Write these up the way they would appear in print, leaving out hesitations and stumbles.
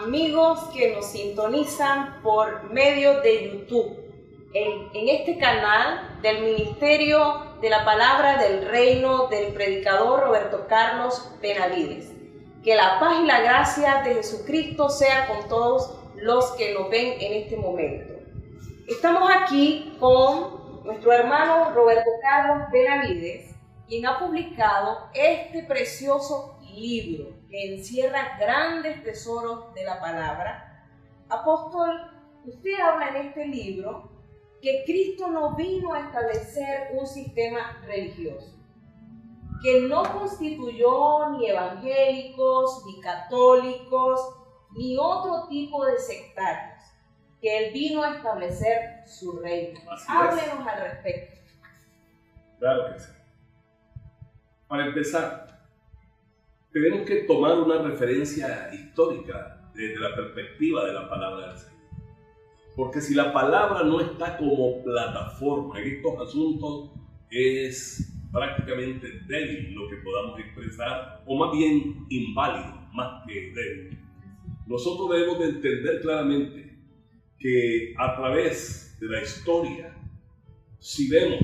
Amigos que nos sintonizan por medio de YouTube, en este canal del Ministerio de la Palabra del Reino del predicador Roberto Carlos Benavides. Que la paz y la gracia de Jesucristo sea con todos los que nos ven en este momento. Estamos aquí con nuestro hermano Roberto Carlos Benavides, quien ha publicado este precioso libro que encierra grandes tesoros de la palabra. Apóstol, usted habla en este libro que Cristo no vino a establecer un sistema religioso, que no constituyó ni evangélicos, ni católicos, ni otro tipo de sectarios, que Él vino a establecer su reino. Háblenos al respecto. Claro que sí. Para empezar, tenemos que tomar una referencia histórica desde la perspectiva de la palabra del Señor. Porque si la palabra no está como plataforma en estos asuntos, es prácticamente débil lo que podamos expresar, o más bien inválido, más que débil. Nosotros debemos de entender claramente que a través de la historia, si vemos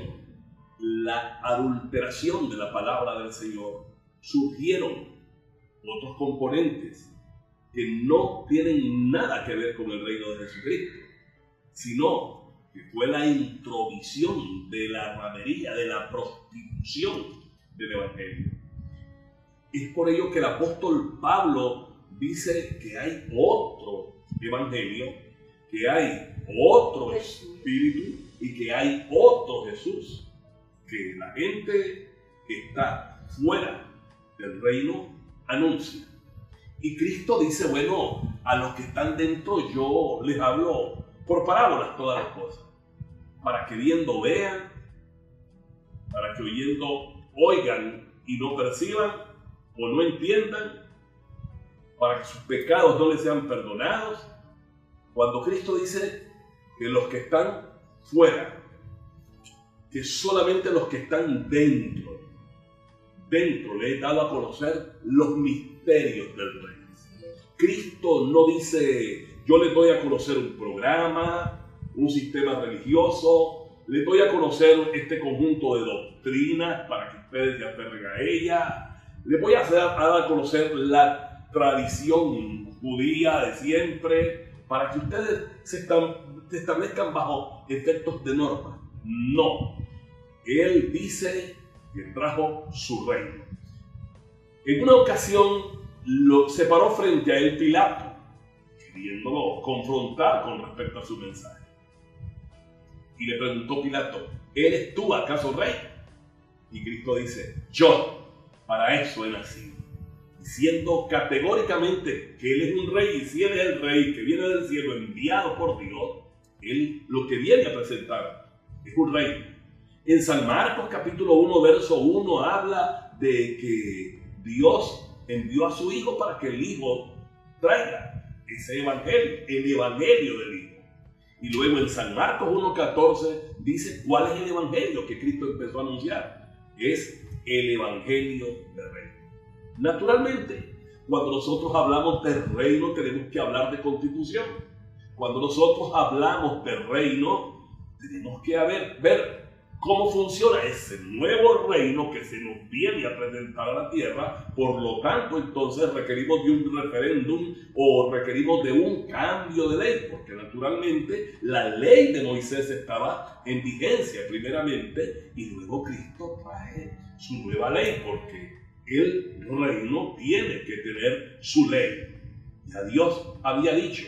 la adulteración de la palabra del Señor, surgieron otros componentes que no tienen nada que ver con el reino de Jesucristo, sino que fue la introvisión de la ramería, de la prostitución del evangelio. Es por ello que el apóstol Pablo dice que hay otro evangelio, que hay otro espíritu y que hay otro Jesús, que la gente que está fuera del reino anuncia. Y Cristo dice, bueno, a los que están dentro yo les hablo por parábolas todas las cosas, para que viendo vean, para que oyendo oigan y no perciban o no entiendan, para que sus pecados no les sean perdonados. Cuando Cristo dice que los que están fuera, que solamente los que están dentro le he dado a conocer los misterios del reino. Cristo no dice, yo les doy a conocer un programa, un sistema religioso, les doy a conocer este conjunto de doctrinas para que ustedes se aferren a ella, les voy a dar a conocer la tradición judía de siempre, para que ustedes se establezcan bajo efectos de norma. No, Él dice que trajo su reino. En una ocasión lo separó frente a él Pilato, queriéndolo confrontar con respecto a su mensaje. Y le preguntó Pilato, ¿eres tú acaso rey? Y Cristo dice, yo para eso he nacido. Diciendo categóricamente que Él es un rey, y si Él es el rey que viene del cielo enviado por Dios, Él lo que viene a presentar es un rey. En San Marcos capítulo 1, verso 1 habla de que Dios envió a su Hijo para que el Hijo traiga ese evangelio, el evangelio del Hijo. Y luego en San Marcos 1:14 dice cuál es el evangelio que Cristo empezó a anunciar. Es el evangelio del reino. Naturalmente, cuando nosotros hablamos del reino tenemos que hablar de constitución. Cuando nosotros hablamos del reino tenemos que ver cómo funciona ese nuevo reino que se nos viene a presentar a la tierra. Por lo tanto, entonces requerimos de un referéndum o requerimos de un cambio de ley, porque naturalmente la ley de Moisés estaba en vigencia primeramente y luego Cristo trae su nueva ley, porque el reino tiene que tener su ley. Ya Dios había dicho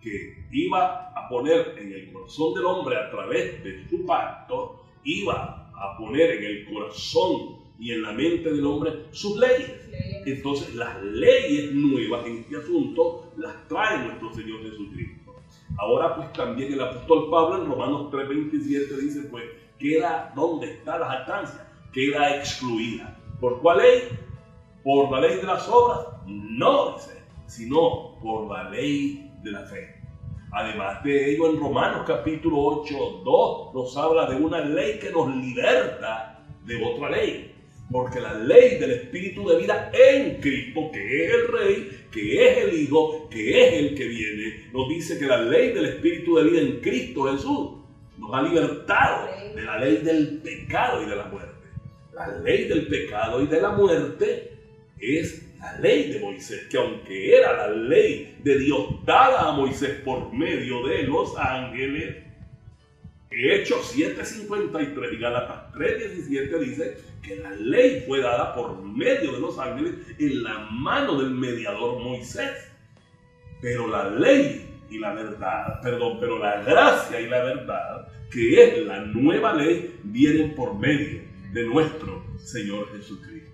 que iba a poner en el corazón del hombre a través de su pacto, iba a poner en el corazón y en la mente del hombre sus leyes. Entonces las leyes nuevas en este asunto las trae nuestro Señor Jesucristo. Ahora pues también el apóstol Pablo en Romanos 3:27 dice pues, ¿dónde está la jactancia? Queda excluida. ¿Por cuál ley? ¿Por la ley de las obras? No, dice, sino por la ley de la fe. Además de ello, en Romanos capítulo 8:2 nos habla de una ley que nos liberta de otra ley. Porque la ley del Espíritu de vida en Cristo, que es el Rey, que es el Hijo, que es el que viene, nos dice que la ley del Espíritu de vida en Cristo Jesús nos ha libertado de la ley del pecado y de la muerte. La ley del pecado y de la muerte es la ley de Moisés, que aunque era la ley de Dios dada a Moisés por medio de los ángeles, Hechos 7:53 y Gálatas 3:17 dice que la ley fue dada por medio de los ángeles en la mano del mediador Moisés. Pero la ley y la verdad, pero la gracia y la verdad, que es la nueva ley, vienen por medio de nuestro Señor Jesucristo.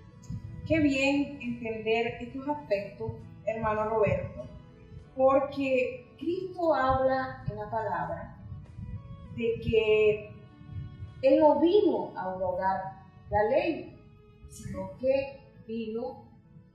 Qué bien entender estos aspectos, hermano Roberto, porque Cristo habla en la palabra de que Él no vino a abrogar la ley, sino que vino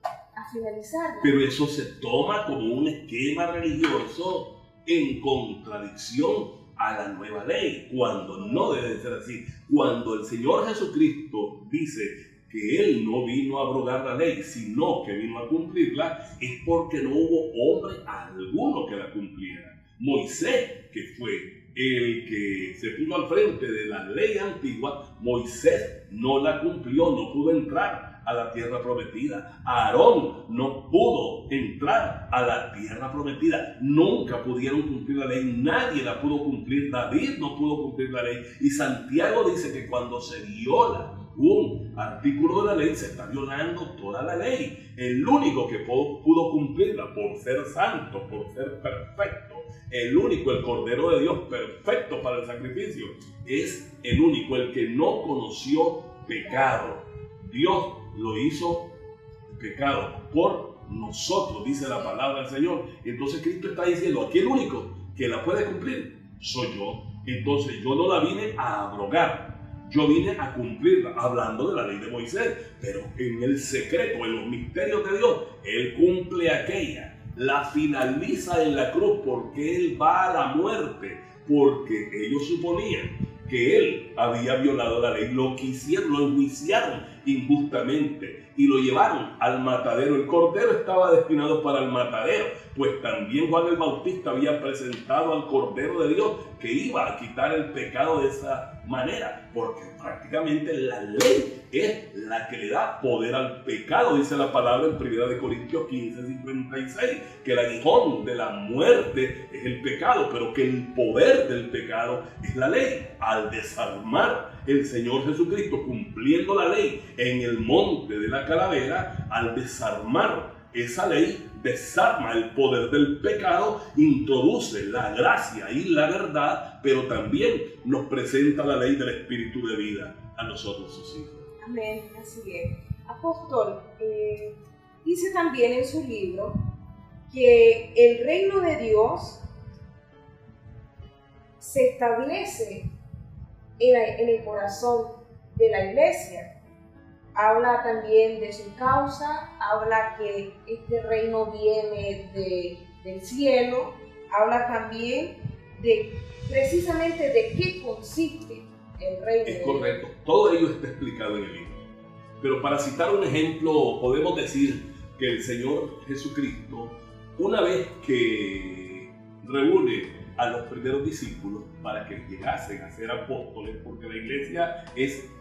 a finalizarla. Pero eso se toma como un esquema religioso en contradicción a la nueva ley, cuando no debe de ser así. Cuando el Señor Jesucristo dice que Él no vino a abrogar la ley, sino que vino a cumplirla, es porque no hubo hombre alguno que la cumpliera. Moisés, que fue el que se puso al frente de la ley antigua, Moisés no la cumplió, no pudo entrar a la tierra prometida. Aarón no pudo entrar a la tierra prometida. Nunca pudieron cumplir la ley, nadie la pudo cumplir. David no pudo cumplir la ley. Y Santiago dice que cuando se viola un artículo de la ley, se está violando toda la ley. El único que pudo cumplirla por ser santo, por ser perfecto, el único, el Cordero de Dios perfecto para el sacrificio, es el único, el que no conoció pecado. Dios lo hizo pecado por nosotros, dice la palabra del Señor. Entonces Cristo está diciendo, aquí el único que la puede cumplir soy yo. Entonces yo no la vine a abrogar, yo vine a cumplirla, hablando de la ley de Moisés, pero en el secreto, en los misterios de Dios, Él cumple aquella, la finaliza en la cruz, porque Él va a la muerte, porque ellos suponían que Él había violado la ley, lo enjuiciaron injustamente y lo llevaron al matadero. El cordero estaba destinado para el matadero, pues también Juan el Bautista había presentado al Cordero de Dios que iba a quitar el pecado de esa manera, porque prácticamente la ley es la que le da poder al pecado, dice la palabra en 1 Corintios 15:56, que el aguijón de la muerte es el pecado, pero que el poder del pecado es la ley. Al desarmar el Señor Jesucristo, cumpliendo la ley en el monte de la calavera, al desarmar esa ley, desarma el poder del pecado, introduce la gracia y la verdad, pero también nos presenta la ley del Espíritu de vida a nosotros, sus hijos. Amén, así es. Apóstol, dice también en su libro que el reino de Dios se establece en el corazón de la iglesia. Habla también de su causa, habla que este reino viene del cielo, habla también de precisamente de qué consiste el reino de Dios. Es correcto, todo ello está explicado en el libro. Pero para citar un ejemplo, podemos decir que el Señor Jesucristo, una vez que reúne a los primeros discípulos para que llegasen a ser apóstoles, porque la iglesia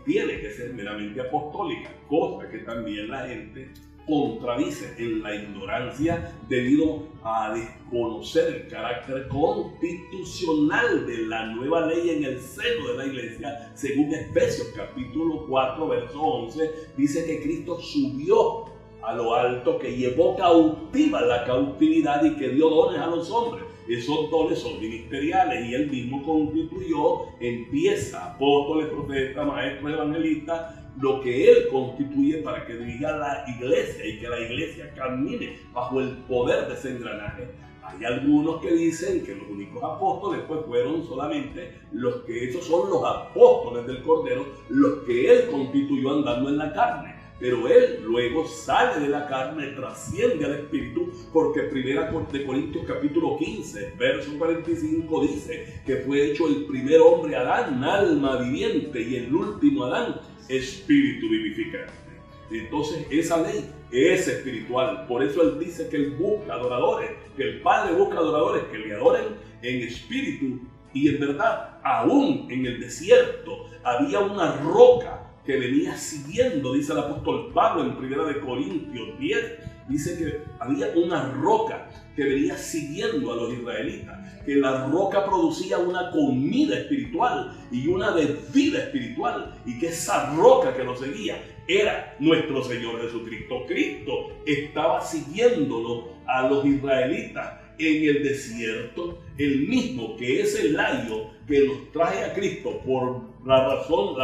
tiene que ser meramente apostólica, cosa que también la gente contradice en la ignorancia debido a desconocer el carácter constitucional de la nueva ley en el seno de la iglesia. Según Efesios capítulo 4 verso 11, dice que Cristo subió a lo alto, que llevó cautiva la cautividad y que dio dones a los hombres. Esos dones son ministeriales y Él mismo constituyó en pieza apóstoles, profetas, maestros, evangelistas, lo que Él constituye para que dirija la iglesia y que la iglesia camine bajo el poder de ese engranaje. Hay algunos que dicen que los únicos apóstoles pues fueron solamente los que esos son los apóstoles del Cordero, los que Él constituyó andando en la carne. pero él luego sale de la carne, trasciende al espíritu, porque 1 Corintios capítulo 15, verso 45 dice que fue hecho el primer hombre Adán, alma viviente, y el último Adán, espíritu vivificante. Entonces esa ley es espiritual, por eso él dice que él busca adoradores, que el Padre busca adoradores que le adoren en espíritu y en verdad. Aún en el desierto había una roca que venía siguiendo, dice el apóstol Pablo en 1 Corintios 10, dice que había una roca que venía siguiendo a los israelitas, que la roca producía una comida espiritual y una bebida espiritual, y que esa roca que nos seguía era nuestro Señor Jesucristo. Cristo estaba siguiéndolo a los israelitas en el desierto, el mismo que es el layo que nos trae a Cristo por la razón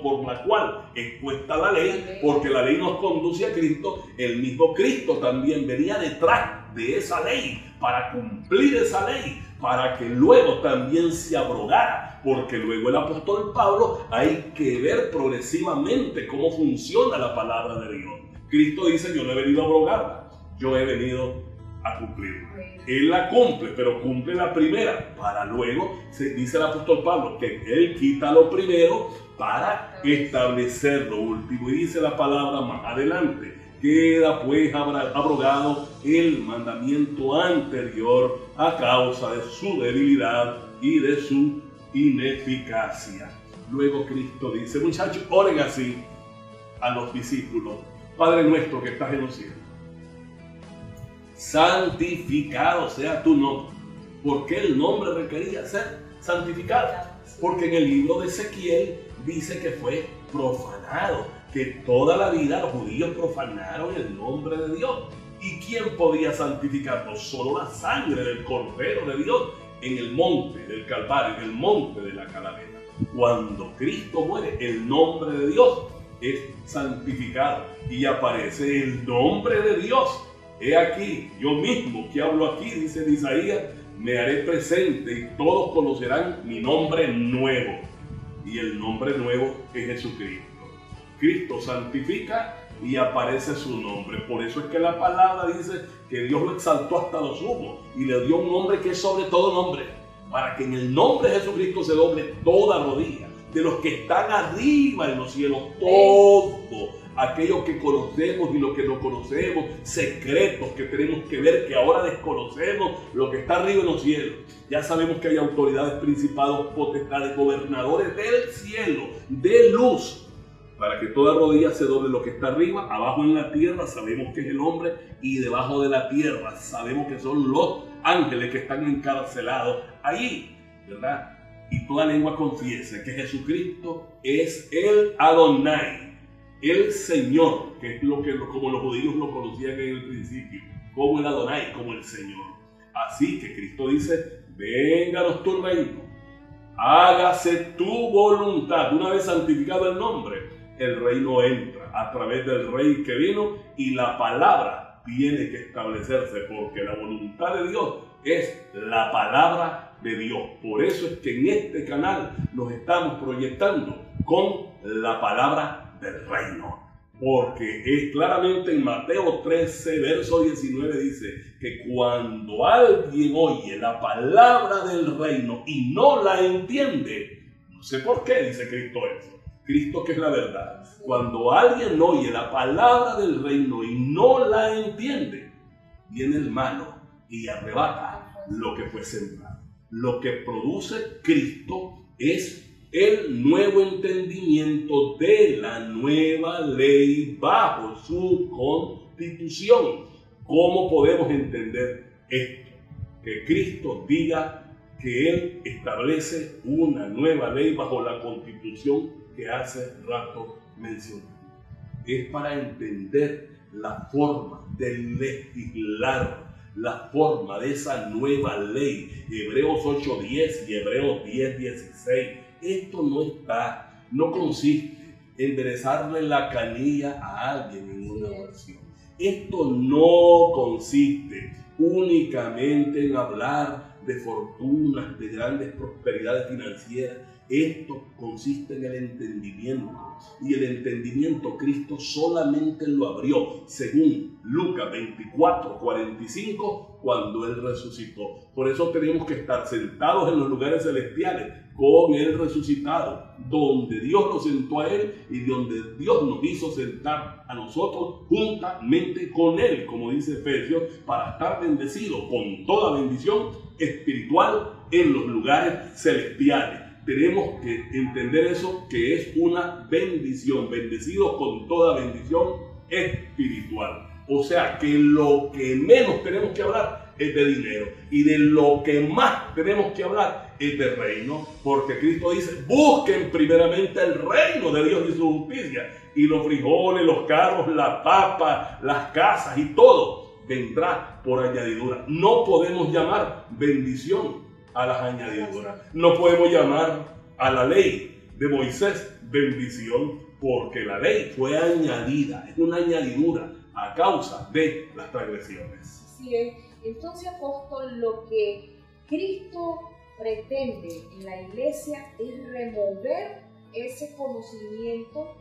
por la cual expuesta la ley, porque la ley nos conduce a Cristo. El mismo Cristo también venía detrás de esa ley para cumplir esa ley, para que luego también se abrogara, porque luego el apóstol Pablo hay que ver progresivamente cómo funciona la palabra de Dios. Cristo dice: yo no he venido a abrogarla, yo he venido a cumplirla. Él la cumple, pero cumple la primera, para luego, dice el apóstol Pablo, que él quita lo primero para establecer lo último. Y dice la palabra más adelante: queda pues abrogado el mandamiento anterior a causa de su debilidad y de su ineficacia. Luego Cristo dice: muchachos, oren así a los discípulos: Padre nuestro que estás en los cielos, santificado sea tu nombre. ¿Por qué el nombre requería ser santificado? Porque en el libro de Ezequiel dice que fue profanado, que toda la vida los judíos profanaron el nombre de Dios. ¿Y quién podía santificarlo? Solo la sangre del Cordero de Dios en el monte del Calvario, en el monte de la Calavera. Cuando Cristo muere, el nombre de Dios es santificado y aparece el nombre de Dios. He aquí, yo mismo que hablo aquí, dice Isaías, me haré presente y todos conocerán mi nombre nuevo. Y el nombre nuevo es Jesucristo. Cristo santifica y aparece su nombre. Por eso es que la palabra dice que Dios lo exaltó hasta lo sumo y le dio un nombre que es sobre todo nombre, para que en el nombre de Jesucristo se doble toda rodilla, de los que están arriba en los cielos, todo, aquellos que conocemos y los que no conocemos, secretos que tenemos que ver, que ahora desconocemos, lo que está arriba en los cielos. Ya sabemos que hay autoridades, principados, potestades, gobernadores del cielo, de luz, para que toda rodilla se doble lo que está arriba. Abajo en la tierra sabemos que es el hombre, y debajo de la tierra sabemos que son los ángeles que están encarcelados allí, ¿verdad? Y toda lengua confiese que Jesucristo es el Adonai, el Señor, que es como los judíos lo conocían en el principio, como el Adonai, como el Señor. Así que Cristo dice: vénganos tu reino, hágase tu voluntad. Una vez santificado el nombre, el reino entra a través del Rey que vino, y la palabra tiene que establecerse, porque la voluntad de Dios es la palabra de Dios. Por eso es que en este canal nos estamos proyectando con la palabra del reino, porque es claramente en Mateo 13, verso 19, dice que cuando alguien oye la palabra del reino y no la entiende, no sé por qué dice Cristo eso, Cristo que es la verdad, cuando alguien oye la palabra del reino y no la entiende, viene el malo y arrebata lo que fue sembrado. Lo que produce Cristo es el nuevo entendimiento de la nueva ley bajo su constitución. ¿Cómo podemos entender esto? Que Cristo diga que Él establece una nueva ley bajo la constitución que hace rato mencioné. Es para entender la forma de legislar, la forma de esa nueva ley. Hebreos 8:10 y Hebreos 10:16. Esto no consiste en enderezarle la canilla a alguien en una oración. Esto no consiste únicamente en hablar de fortunas, de grandes prosperidades financieras. Esto consiste en el entendimiento, y el entendimiento Cristo solamente lo abrió, según Lucas 24:45, cuando Él resucitó. Por eso tenemos que estar sentados en los lugares celestiales con Él resucitado, donde Dios nos sentó a Él y donde Dios nos hizo sentar a nosotros juntamente con Él, como dice Efesios, para estar bendecidos con toda bendición espiritual en los lugares celestiales. Tenemos que entender eso, que es una bendición, bendecidos con toda bendición espiritual. O sea que lo que menos tenemos que hablar es de dinero, y de lo que más tenemos que hablar es de reino, porque Cristo dice: busquen primeramente el reino de Dios y su justicia, y los frijoles, los carros, la papa, las casas y todo vendrá por añadidura. No podemos llamar bendición a las añadiduras. No podemos llamar a la ley de Moisés bendición, porque la ley fue añadida, es una añadidura a causa de las transgresiones. Así es. Entonces, apóstol, lo que Cristo pretende en la iglesia es remover ese conocimiento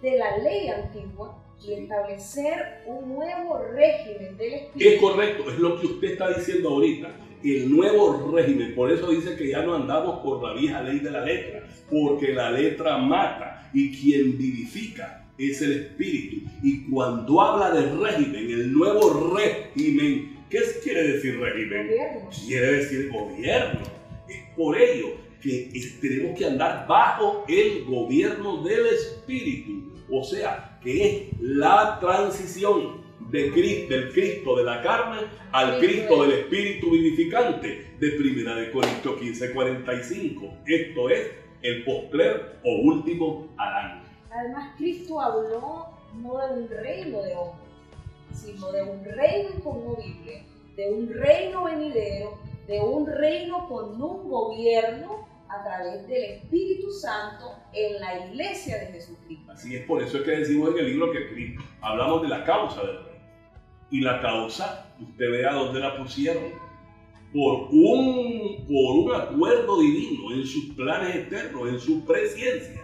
de la ley antigua y establecer un nuevo régimen del Espíritu. Es correcto, es lo que usted está diciendo ahorita. El nuevo régimen, por eso dice que ya no andamos por la vieja ley de la letra, porque la letra mata y quien vivifica es el Espíritu. Y cuando habla de régimen, el nuevo régimen, ¿qué quiere decir régimen? Gobierno. Quiere decir gobierno. Es por ello que tenemos que andar bajo el gobierno del Espíritu, o sea, que es la transición del Cristo de la carne al Cristo del Espíritu vivificante de 1 Corintios 15:45. Esto es el postrer o último Adán. Además, Cristo habló no de un reino de hombres, sino de un reino inconmovible, de un reino venidero, de un reino con un gobierno a través del Espíritu Santo en la iglesia de Jesucristo. Así es, por eso es que decimos en el libro que Cristo, hablamos de la causa del reino. Y la causa, usted vea dónde la pusieron. Por un acuerdo divino en sus planes eternos, en su presciencia,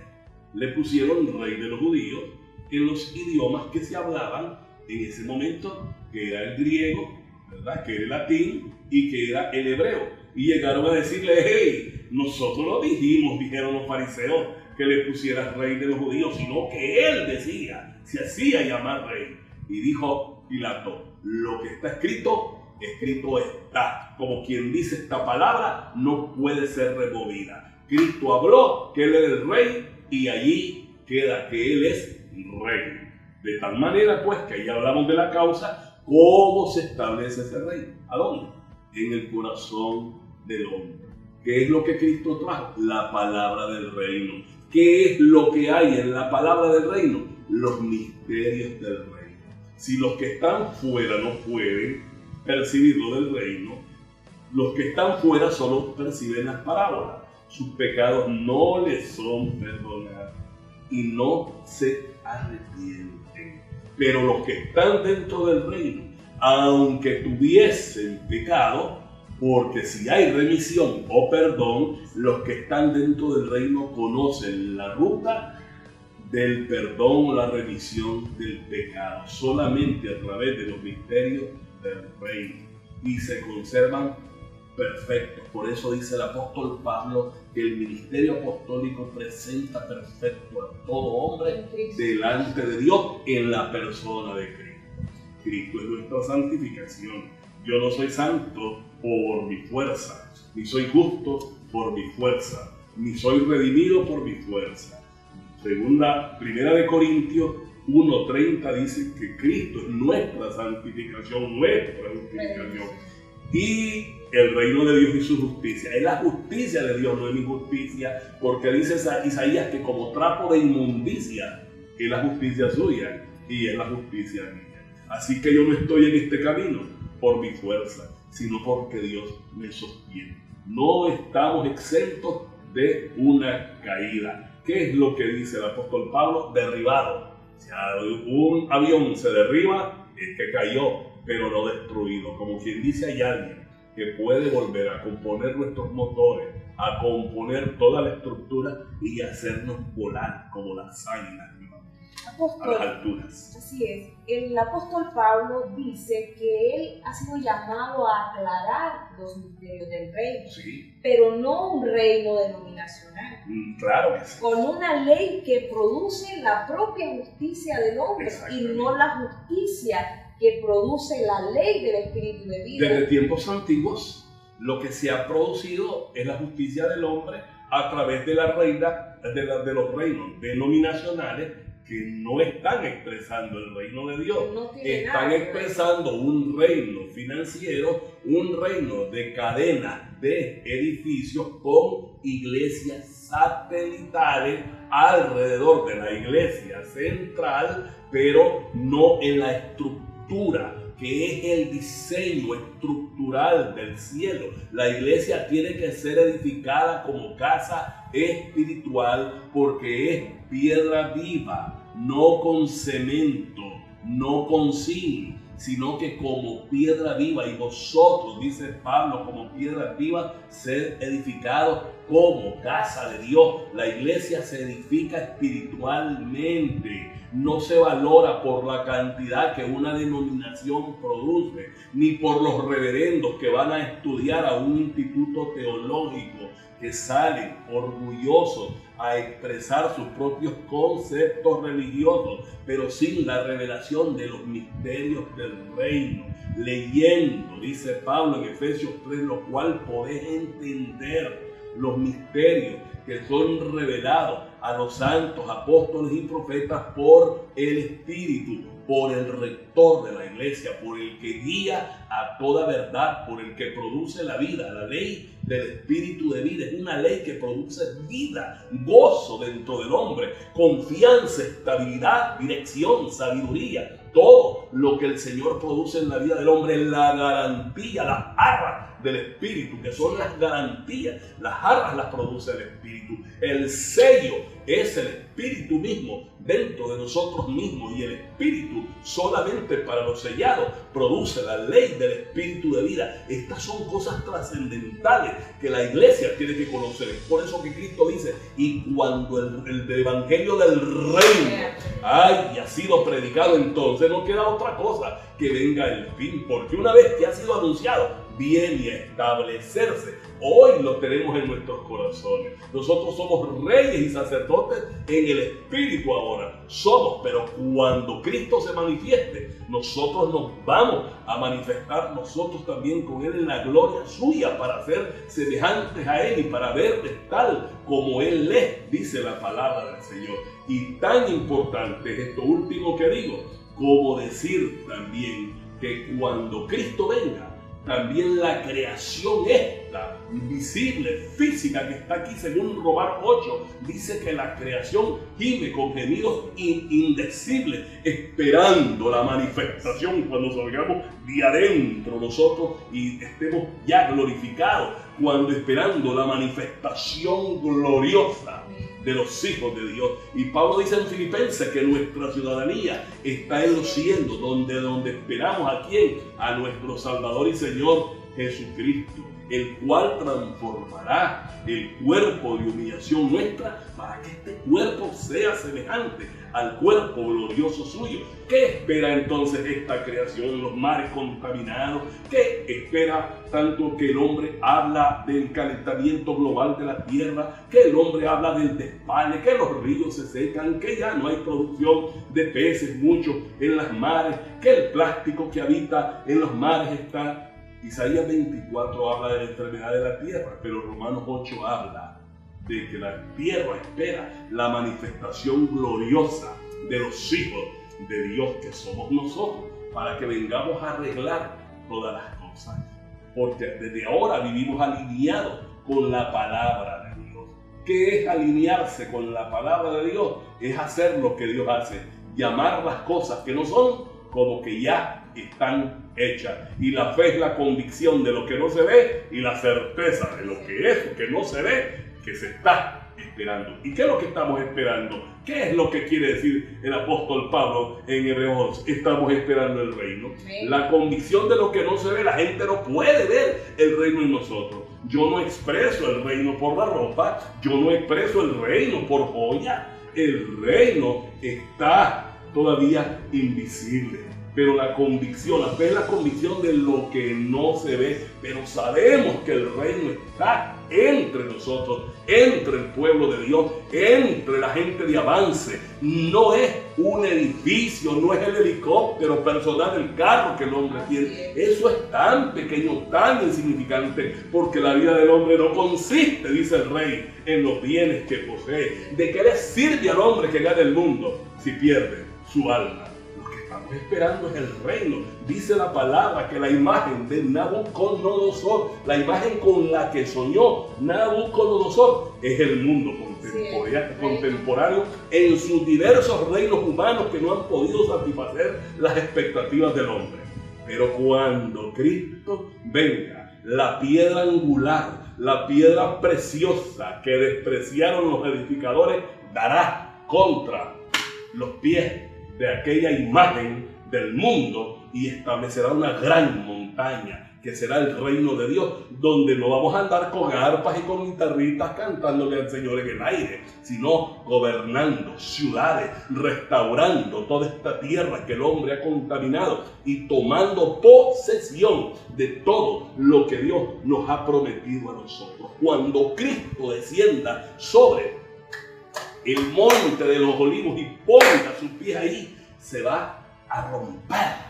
le pusieron rey de los judíos en los idiomas que se hablaban en ese momento, que era el griego, ¿verdad?, que era el latín y que era el hebreo. Y llegaron a decirle: hey, nosotros no dijeron los fariseos que le pusiera rey de los judíos, sino que él decía, se hacía llamar rey. Y dijo Pilato: lo que está escrito, escrito está. Como quien dice, esta palabra no puede ser removida. Cristo habló que Él era el rey y allí queda que Él es rey. De tal manera, pues, que ahí hablamos de la causa, cómo se establece ese rey. ¿A dónde? En el corazón del hombre. ¿Qué es lo que Cristo trajo? La palabra del reino. ¿Qué es lo que hay en la palabra del reino? Los misterios del reino. Si los que están fuera no pueden percibir lo del reino, los que están fuera solo perciben las parábolas. Sus pecados no les son perdonados y no se arrepienten. Pero los que están dentro del reino, aunque tuviesen pecado, porque si hay remisión o perdón, los que están dentro del reino conocen la ruta del perdón o la remisión del pecado, solamente a través de los misterios del reino, y se conservan perfectos. Por eso dice el apóstol Pablo que el ministerio apostólico presenta perfecto a todo hombre delante de Dios en la persona de Cristo. Cristo es nuestra santificación. Yo no soy santo por mi fuerza, ni soy justo por mi fuerza, ni soy redimido por mi fuerza. Segunda, 1 Corintios 1:30 dice que Cristo es nuestra santificación, nuestra justificación. Y el reino de Dios y su justicia. Es la justicia de Dios, no es mi justicia, porque dice Isaías que como trapo de inmundicia es la justicia suya y es la justicia mía. Así que yo no estoy en este camino por mi fuerza, sino porque Dios me sostiene. No estamos exentos de una caída. ¿Qué es lo que dice el apóstol Pablo? Derribado. Si un avión se derriba, es que cayó, pero no destruido. Como quien dice, hay alguien que puede volver a componer nuestros motores, a componer toda la estructura y hacernos volar como las águilas a las alturas. Así es. El apóstol Pablo dice que él ha sido llamado a aclarar los misterios del reino, Sí. pero no un reino denominacional. Claro que sí. Con una ley que produce la propia justicia del hombre y no la justicia que produce la ley del Espíritu de vida. Desde tiempos antiguos, lo que se ha producido es la justicia del hombre a través de la reina, de los reinos denominacionales que no están expresando el reino de Dios. No tiene Están nada expresando un reino financiero, un reino de cadenas de edificios con iglesias satelitales alrededor de la iglesia central, pero no en la estructura que es el diseño estructural del cielo. La iglesia tiene que ser edificada como casa espiritual porque es piedra viva, no con cemento, no con zinc, sino que como piedra viva. Y vosotros, dice Pablo, como piedra viva, ser edificados como casa de Dios. La iglesia se edifica espiritualmente. No se valora por la cantidad que una denominación produce, ni por los reverendos que van a estudiar a un instituto teológico, que salen orgullosos a expresar sus propios conceptos religiosos, pero sin la revelación de los misterios del reino. Leyendo, dice Pablo en Efesios 3, lo cual podés entender los misterios que son revelados a los santos, apóstoles y profetas por el Espíritu, por el rector de la iglesia, por el que guía a toda verdad, por el que produce la vida. La ley del Espíritu de vida es una ley que produce vida, gozo dentro del hombre, confianza, estabilidad, dirección, sabiduría. Todo lo que el Señor produce en la vida del hombre, la garantía, las arras del Espíritu, que son las garantías, las arras las produce el Espíritu. El sello es el Espíritu mismo dentro de nosotros mismos, y el Espíritu solamente para los sellados produce la ley del Espíritu de vida. Estas son cosas trascendentales que la iglesia tiene que conocer. Es por eso que Cristo dice, y cuando el evangelio del reino haya sido predicado, entonces no queda otra cosa que venga el fin, porque una vez que ha sido anunciado, viene a establecerse. Hoy lo tenemos en nuestros corazones. Nosotros somos reyes y sacerdotes en el Espíritu ahora. Somos, pero cuando Cristo se manifieste, nosotros nos vamos a manifestar nosotros también con Él en la gloria suya, para ser semejantes a Él y para verle tal como Él es, dice la palabra del Señor. Y tan importante es esto último que digo, como decir también que cuando Cristo venga, también la creación esta, visible, física, que está aquí según Romanos 8, dice que la creación gime con gemidos indecibles, esperando la manifestación cuando salgamos de adentro nosotros y estemos ya glorificados, cuando esperando la manifestación gloriosa de los hijos de Dios. Y Pablo dice en Filipenses que nuestra ciudadanía está en los cielos, donde esperamos a quién, a nuestro Salvador y Señor Jesucristo, el cual transformará el cuerpo de humillación nuestra para que este cuerpo sea semejante al cuerpo glorioso suyo. ¿Qué espera entonces esta creación? Los mares contaminados. ¿Qué espera tanto que el hombre habla del calentamiento global de la tierra? Que el hombre habla del despale, que los ríos se secan, que ya no hay producción de peces mucho en las mares, que el plástico que habita en los mares está. Isaías 24 habla de la enfermedad de la tierra, pero Romanos 8 habla de que la tierra espera la manifestación gloriosa de los hijos de Dios que somos nosotros, para que vengamos a arreglar todas las cosas. Porque desde ahora vivimos alineados con la palabra de Dios. ¿Qué es alinearse con la palabra de Dios? Es hacer lo que Dios hace, llamar las cosas que no son como que ya están hechas. Y la fe es la convicción de lo que no se ve y la certeza de lo que es, que no se ve, que se está esperando. ¿Y qué es lo que estamos esperando? ¿Qué es lo que quiere decir el apóstol Pablo en Hebreos? Estamos esperando el reino. La convicción de lo que no se ve. La gente no puede ver el reino en nosotros. Yo no expreso el reino por la ropa, yo no expreso el reino por joya. El reino está todavía invisible. Pero la convicción, la fe es la convicción de lo que no se ve, pero sabemos que el reino está entre nosotros, entre el pueblo de Dios, entre la gente de avance. No es un edificio, no es el helicóptero personal, el carro que el hombre tiene. Eso es tan pequeño, tan insignificante, porque la vida del hombre no consiste, dice el rey, en los bienes que posee. ¿De qué le sirve al hombre que gane el mundo si pierde su alma? Estamos esperando es el reino. Dice la palabra que la imagen de Nabucodonosor, la imagen con la que soñó Nabucodonosor, es el mundo contemporáneo en sus diversos reinos humanos que no han podido satisfacer las expectativas del hombre. Pero cuando Cristo venga, la piedra angular, la piedra preciosa que despreciaron los edificadores, dará contra los pies de aquella imagen del mundo y establecerá una gran montaña que será el reino de Dios, donde no vamos a andar con arpas y con guitarritas cantándole al Señor en el aire, sino gobernando ciudades, restaurando toda esta tierra que el hombre ha contaminado y tomando posesión de todo lo que Dios nos ha prometido a nosotros. Cuando Cristo descienda sobre el monte de los olivos y ponga sus pies ahí, se va a romper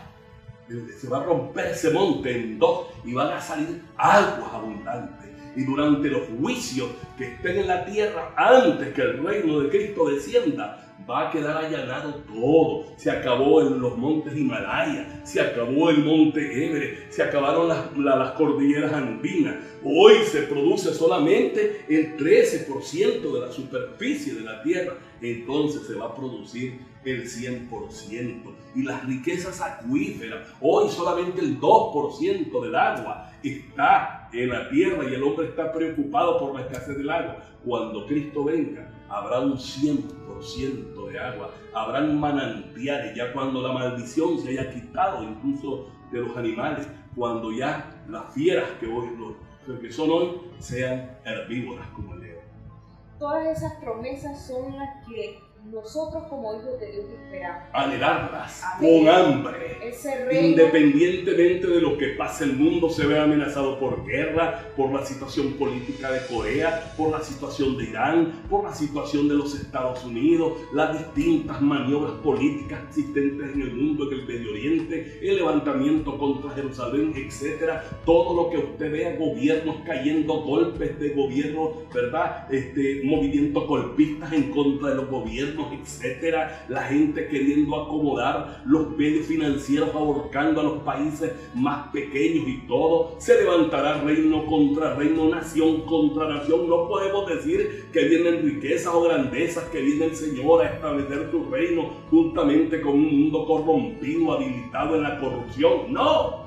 ese monte en dos y van a salir aguas abundantes. Y durante los juicios que estén en la tierra, antes que el reino de Cristo descienda, va a quedar allanado todo. Se acabó en los montes Himalaya, se acabó el monte Everest, se acabaron las cordilleras andinas. Hoy se produce solamente el 13% de la superficie de la tierra. Entonces se va a producir el 100%. Y las riquezas acuíferas, hoy solamente el 2% del agua está en la tierra y el hombre está preocupado por la escasez del agua. Cuando Cristo venga, habrá un 100% de agua, habrán manantiales, ya cuando la maldición se haya quitado incluso de los animales, cuando ya las fieras que son hoy sean herbívoras como el león. Todas esas promesas son las que nosotros como hijos de Dios esperamos. Anhelarlas con hambre. Independientemente de lo que pase, el mundo se ve amenazado por guerra, por la situación política de Corea, por la situación de Irán, por la situación de los Estados Unidos, las distintas maniobras políticas existentes en el mundo, en el Medio Oriente, el levantamiento contra Jerusalén, etc. Todo lo que usted vea, gobiernos cayendo, golpes de gobierno, ¿verdad? Movimientos golpistas en contra de los gobiernos, etcétera, la gente queriendo acomodar los medios financieros, ahorcando a los países más pequeños y todo. Se levantará reino contra reino, nación contra nación. No podemos decir que vienen riquezas o grandezas, que viene el Señor a establecer su reino juntamente con un mundo corrompido, habilitado en la corrupción. No.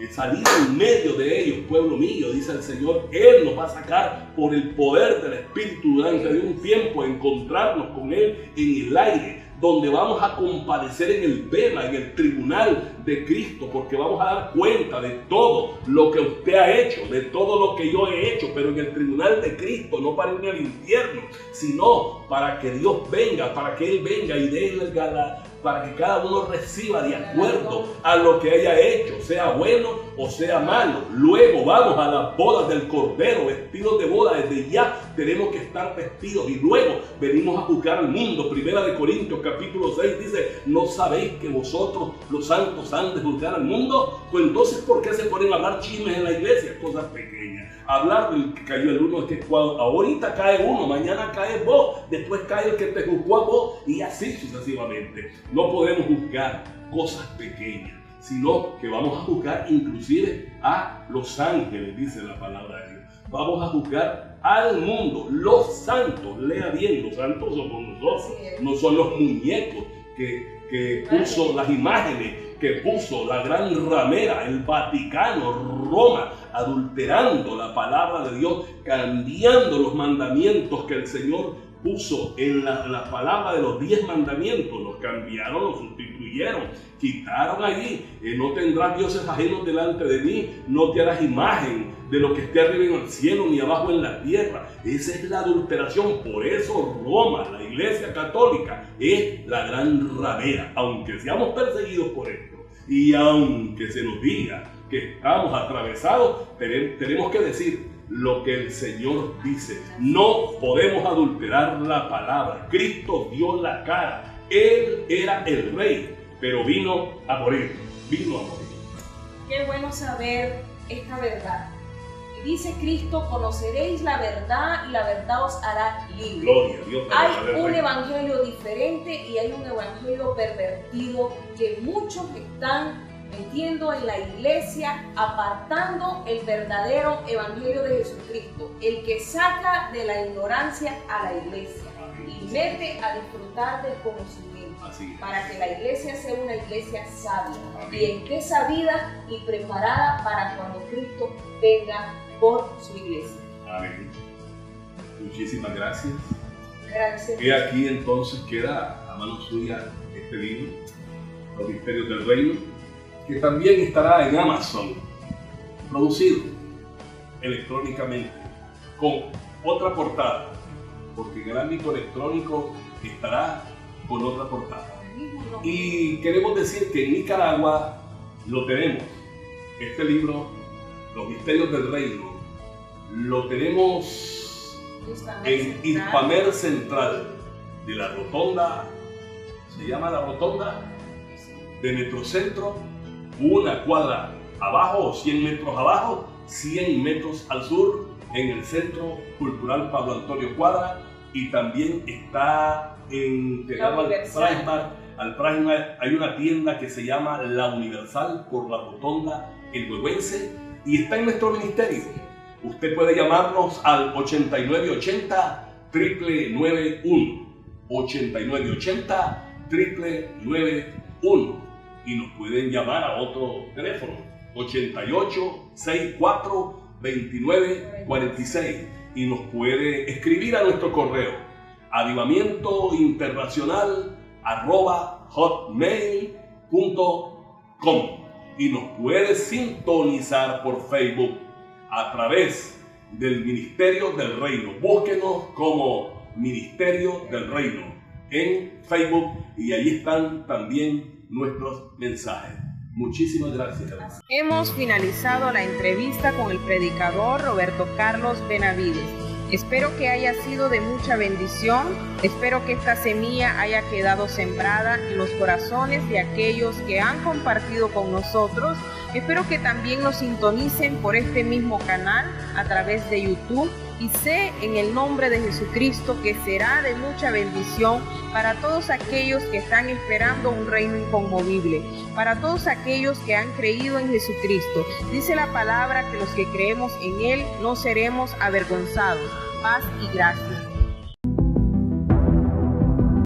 Salir en medio de ellos, pueblo mío, dice el Señor. Él nos va a sacar por el poder del Espíritu durante un tiempo, encontrarnos con Él en el aire, donde vamos a comparecer en el Bema, en el tribunal de Cristo, porque vamos a dar cuenta de todo lo que usted ha hecho, de todo lo que yo he hecho, pero en el tribunal de Cristo, no para irme al infierno, sino para que Dios venga, para que Él venga y dé el galardón, para que cada uno reciba de acuerdo a lo que haya hecho, sea bueno o sea malo. Luego vamos a las bodas del Cordero, vestidos de boda. Desde ya tenemos que estar vestidos y luego venimos a juzgar al mundo. Primera de Corintios capítulo 6 dice: ¿no sabéis que vosotros los santos han de juzgar al mundo? Pues entonces, ¿por qué se ponen a hablar chismes en la iglesia? Cosas pequeñas. Hablar del que cayó el uno, es que cuando ahorita cae uno, mañana cae vos, después cae el que te juzgó a vos, y así sucesivamente. No podemos juzgar cosas pequeñas, sino que vamos a juzgar inclusive a los ángeles, dice la palabra de Dios. Vamos a juzgar al mundo, los santos. Lea bien, los santos somos nosotros, no son los muñecos que puso las imágenes, que puso la gran ramera, el Vaticano, Roma, adulterando la palabra de Dios, cambiando los mandamientos que el Señor puso en la palabra de los 10 mandamientos, los cambiaron, los sustituyeron, quitaron allí, no tendrás dioses ajenos delante de mí, no te harás imagen de lo que esté arriba en el cielo ni abajo en la tierra. Esa es la adulteración. Por eso Roma, la Iglesia Católica, es la gran ramera. Aunque seamos perseguidos por esto y aunque se nos diga que estamos atravesados, tenemos que decir lo que el Señor dice. No podemos adulterar la palabra. Cristo dio la cara. Él era el rey, pero vino a morir. Qué bueno saber esta verdad. Y dice Cristo: conoceréis la verdad y la verdad os hará libre. Gloria a Dios. Hay un evangelio diferente y hay un evangelio pervertido que muchos están metiendo en la iglesia, apartando el verdadero evangelio de Jesucristo, el que saca de la ignorancia a la iglesia y mete a disfrutar del conocimiento, para que la iglesia sea una iglesia sabia, bien que sabida y preparada para cuando Cristo venga por su iglesia. Amén. Muchísimas gracias. Gracias. Y aquí entonces queda a mano suya este libro, Los Misterios del Reino, que también estará en Amazon, producido electrónicamente, con otra portada, porque en el ámbito electrónico estará con otra portada. Y queremos decir que en Nicaragua lo tenemos, este libro, Los Misterios del Reino, lo tenemos en Hispamer Central, de la rotonda, se llama la rotonda de Metrocentro, una cuadra abajo o 100 metros abajo, 100 metros al sur, en el Centro Cultural Pablo Antonio Cuadra, y también está en pegado al Praismar, hay una tienda que se llama La Universal por la rotonda El Huehuense, y está en nuestro ministerio. Usted puede llamarnos al 8980-991, 8980-991, y nos pueden llamar a otro teléfono, 88-64-2946, y nos puede escribir a nuestro correo, avivamientointernacional@hotmail.com, y nos puede sintonizar por Facebook a través del Ministerio del Reino. Búsquenos como Ministerio del Reino en Facebook, y allí están también nuestros mensajes. Muchísimas gracias, hermano. Hemos finalizado la entrevista con el predicador Roberto Carlos Benavides. Espero que haya sido de mucha bendición. Espero que esta semilla haya quedado sembrada en los corazones de aquellos que han compartido con nosotros. Espero que también nos sintonicen por este mismo canal a través de YouTube, y sé en el nombre de Jesucristo que será de mucha bendición para todos aquellos que están esperando un reino inconmovible, para todos aquellos que han creído en Jesucristo. Dice la palabra que los que creemos en Él no seremos avergonzados. Paz y gracia.